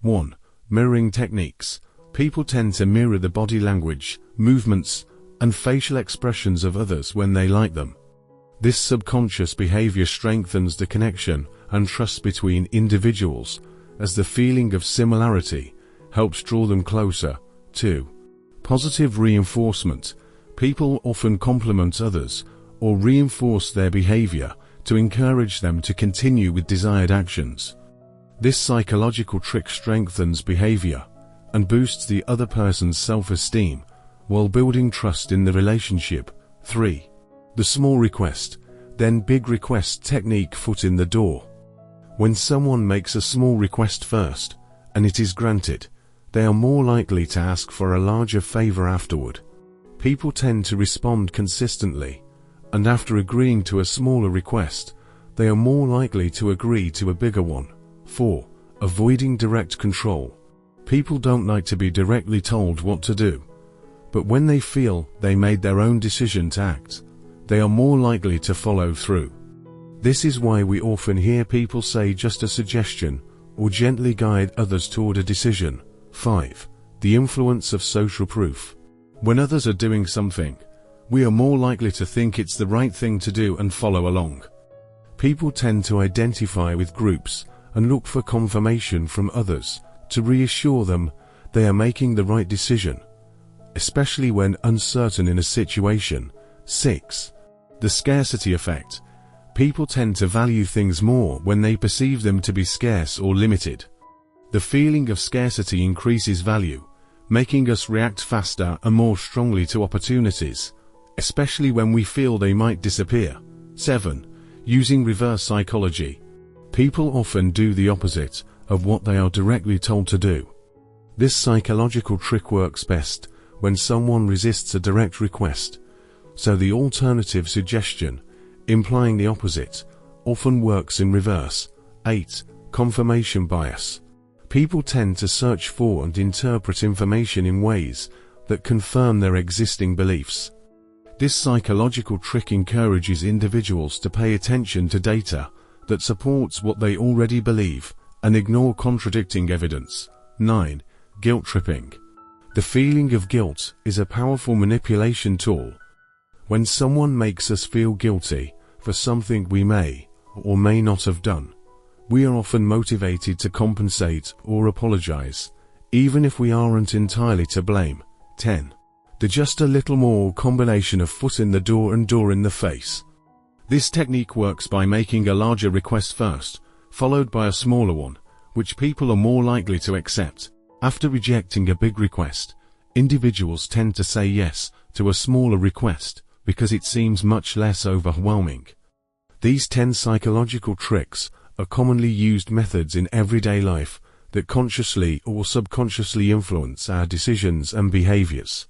1. Mirroring techniques. People tend to mirror the body language, movements, and facial expressions of others when they like them. This subconscious behavior strengthens the connection and trust between individuals, as the feeling of similarity helps draw them closer. 2. Positive reinforcement. People often compliment others or reinforce their behavior to encourage them to continue with desired actions. This psychological trick strengthens behavior and boosts the other person's self-esteem while building trust in the relationship. 3. The small request, then big request technique. Foot in the door. When someone makes a small request first, and it is granted, they are more likely to ask for a larger favor afterward. People tend to respond consistently, and after agreeing to a smaller request, they are more likely to agree to a bigger one. 4. Avoiding direct control. People don't like to be directly told what to do, but when they feel they made their own decision to act, they are more likely to follow through. This is why we often hear people say just a suggestion or gently guide others toward a decision. 5. The influence of social proof. When others are doing something, we are more likely to think it's the right thing to do and follow along. People tend to identify with groups and look for confirmation from others to reassure them they are making the right decision, especially when uncertain in a situation. 6. The scarcity effect. People tend to value things more when they perceive them to be scarce or limited. The feeling of scarcity increases value, making us react faster and more strongly to opportunities, especially when we feel they might disappear. 7. Using reverse psychology. People often do the opposite of what they are directly told to do. This psychological trick works best when someone resists a direct request, so the alternative suggestion, implying the opposite, often works in reverse. 8. Confirmation bias. People tend to search for and interpret information in ways that confirm their existing beliefs. This psychological trick encourages individuals to pay attention to data that supports what they already believe and ignore contradicting evidence. 9. Guilt tripping. The feeling of guilt is a powerful manipulation tool. When someone makes us feel guilty for something we may or may not have done, we are often motivated to compensate or apologize, even if we aren't entirely to blame. 10. The just a little more combination of foot in the door and door in the face. This technique works by making a larger request first, followed by a smaller one, which people are more likely to accept. After rejecting a big request, individuals tend to say yes to a smaller request because it seems much less overwhelming. These 10 psychological tricks are commonly used methods in everyday life that consciously or subconsciously influence our decisions and behaviors.